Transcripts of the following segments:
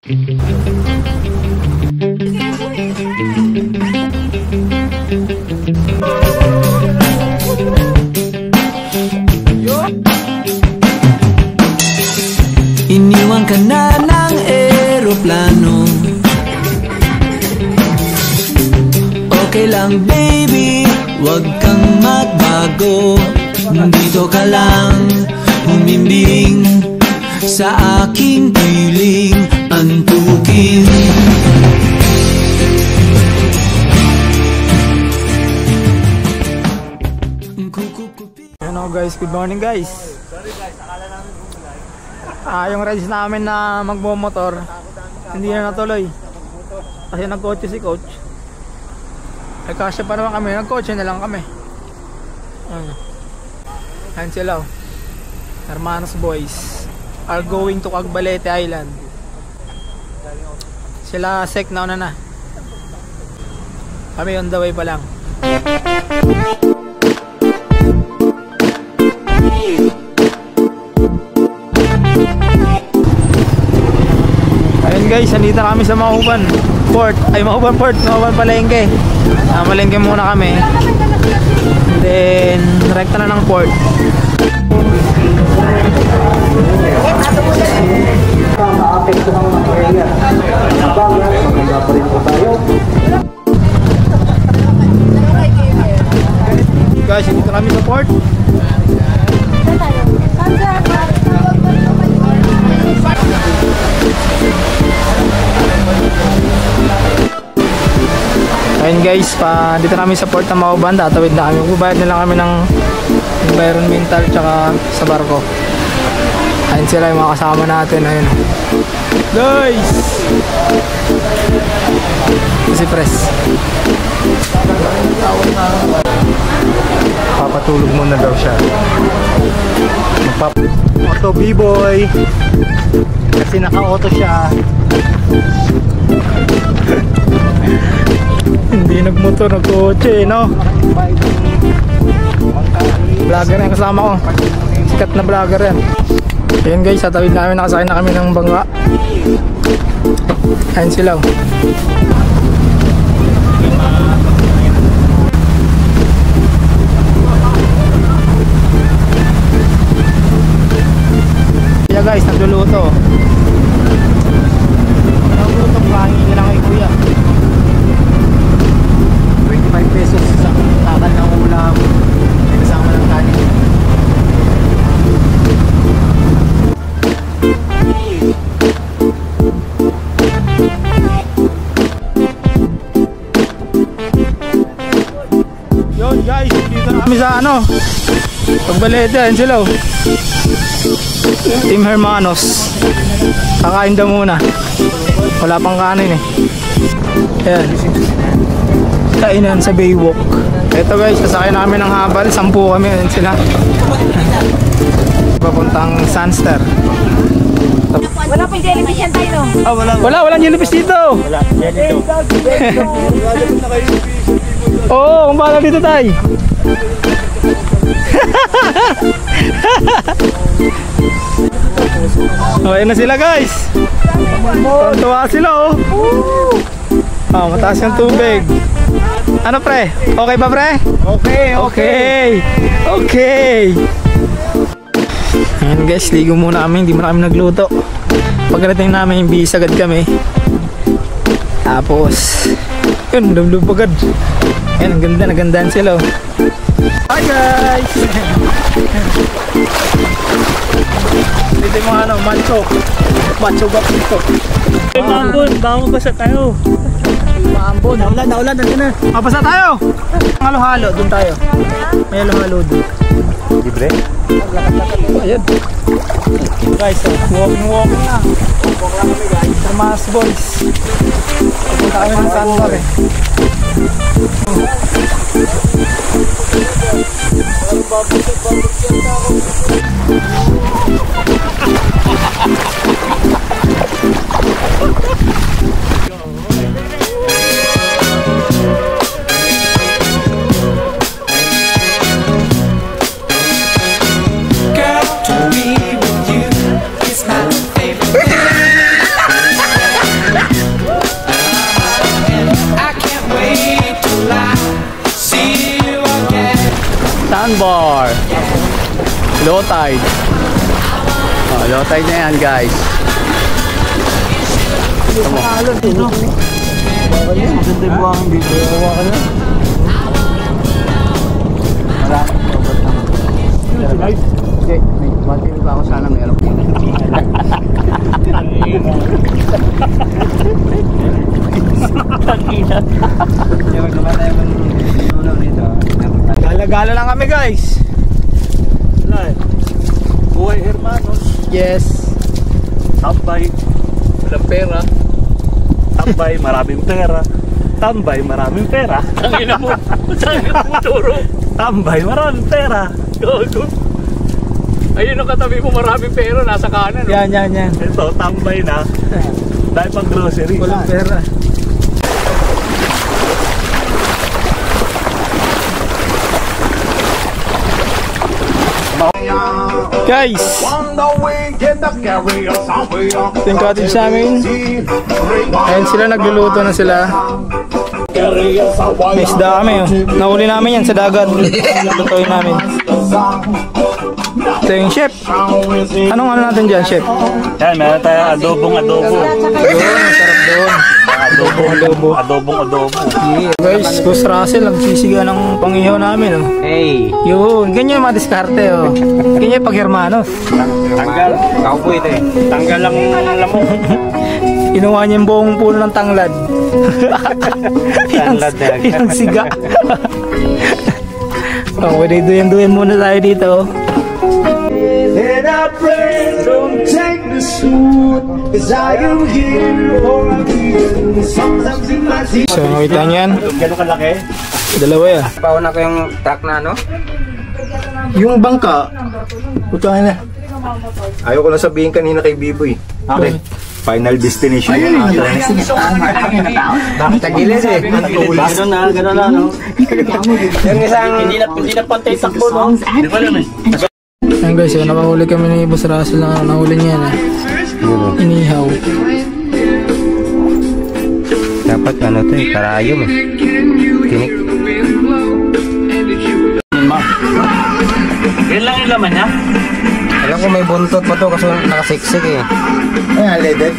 Iniwan ka na ng eroplano. Okay lang baby, wag kang magbago. Dito ka lang humimbing sa aking piling antukin. Hello guys, good morning guys. Sorry guys, akala namin gulay. Yung race namin na magmomotor hindi na natuloy kasi nagkotse si coach. Ay kasya pa naman kami, nagkotse na lang kami. Ayan sila, Hermanos Boys are going to Cagbalete Island. Sila sek na una na. Kami on the way pa lang. Ayun guys, andito na kami sa Mauban Port. Ay, Mauban Port, Mauban Palengke. Malengke muna kami. Then, rekta na ng port. Guys, andito kami sa port. Ayun guys, dito namin sa port ng Mauban, tatawid na kami. Bubayad na lang kami ng environmental tsaka sa barko. Ayun sila yung mga kasama natin. Ayun guys, si Pres Papatulog muna daw siya. Auto B-boy. Kasi naka-auto siya. hindi nagmotor, nagkotse, no? Vlogger yan kasama ko. Sikat na vlogger yan. Ayun guys, sa tawid namin, nakasakay na kami ng bangka. Ayun sila. Kaya guys, nagluluto. Naglulutong kanin nila kay kuya. 25 pesos sa takal ng ulam. May kasama ng kanin. Yun guys, dito na kami sa Cagbalete. Ayun sila. Team Hermanos. Kakain daw muna. Wala pang kanin eh. Ayan. Kainan sa Baywalk. Ito guys, sasakay namin ng habal. 10 kami. Ayan sila. Papuntang Sunster. Wala pang jellyfish yan tayo, no? Walang jellyfish dito. Wala, yan dito. Oo, kumpara dito tayo. Ayan na sila guys. Tuwa sila mataas yung tubig. Ano pre? Okay ba pre? Okay. Ayan guys, ligo muna kami. Hindi muna kami nagluto. Pagdating namin, bis agad kami. Tapos yun, lumlub agad. Ayan, ang ganda, nagandaan sila. Hi guys. Dito yung mga macho gap dito. Maambon, bawang basa tayo. Maambon, naulan, nandun na. Mabasa tayo. Halo-halo, dun tayo. May halo-halo dun. Libre? Ayan guys, walking na. Walk lang kami guys. Hermanos Boys. Punta kami ng Sandor eh. Girl, to be with you is my favorite thing. Low tide. Oh, low tide na yan, guys. Maganda yung buhangin dito. Okay, may battery pa ako, sana meron. Gala-gala lang kami, guys. Buhay hermanos. Yes. Tambay, walang pera. Tambay, maraming pera. Tambay, maraming pera. Ang ina mo. Saan ka tumuturo? Tambay, maraming pera. Gogo. Ayun ang katabi mo, maraming pera, nasa kanan. Yan. Ito, tambay na. Dahil pang grocery. Walang pera. Guys, ito yung cottage namin. Ayun sila, nagluluto na sila. May isda kami, oh. Nahuli namin yan sa dagat. Lutuin namin. Ito yung chef. Anong ano natin dyan, chef? Yan, meron tayo adobong adobo. Yun, masarap doon. Adobong. Guys, Boss Russell, nagsisiga ng pangihaw namin, oh. Hey! Yun, ganyan yung madiskarte, oh. Ganyan yung pag-hermanos. Tanggal. Kaupo ito eh. Tanggal lang lamok. Inuha niya yung buong puno ng tanglad. Tanglad na yan. Yung siga. Okay, duyan-duyan muna tayo dito. And I pray, don't take the suit, 'cause I am here for a reason. Sometimes in my sleep. So, nakita niyo yan? Gano'ng kalaki? Dalawa yan. Pauna ko yung truck na ano? Yung bangka, putahan na. Ayaw ko lang sabihin kanina kay Biboy. Okay. Final destination. Bakit tagilid eh? Gano'n na, no? Yung isang... Hindi na pantay takbo, no? Hindi ko alam eh. Ayan guys, yun, nakahuli kami ni Boss Russell na nahuli niya na inihaw. Dapat ano to eh, karayom eh. Tinik. Yan lang yung laman niya? Alam ko may buntot pa to kasi nakasiksik eh. Ayan, leaded.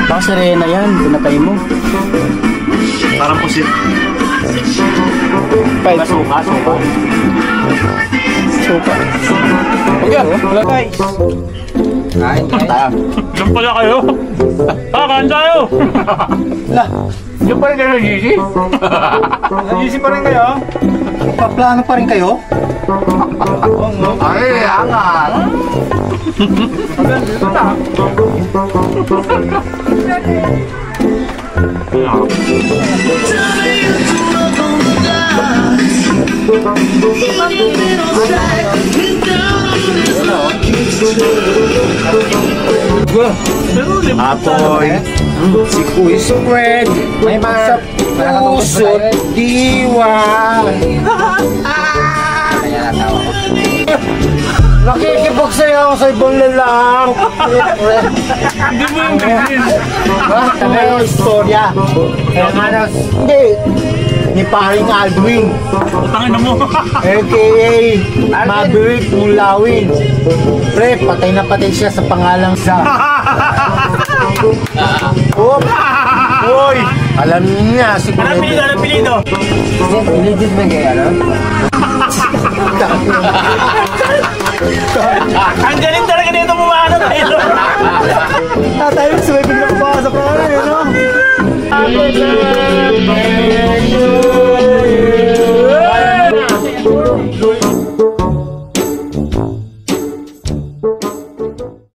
Baka sirena yan, pinatay mo. Parang pusit. Suka. Okay, wala guys. Kain. Diyan pala kayo? Kain tayo! Diyan pala kayo, Gigi? Nag-isip pa rin kayo? Paplano pa rin kayo? Ay, angat! Apoy, si Kuy Spread, may mga pusot diwa. Nakikipag sa'yo ako sa ibang lalaki. Hindi mo yung bilhin. Ano yung istorya? Hindi. Ni paring Aldwin, Utangin na mo. a.k.a. Maverick Mulawin. Pre, patay na patay siya sa pangalang sa. Oop! Uy! Alam niya si Anong pilido? Legit ba kaya ano? Ang galing talaga nito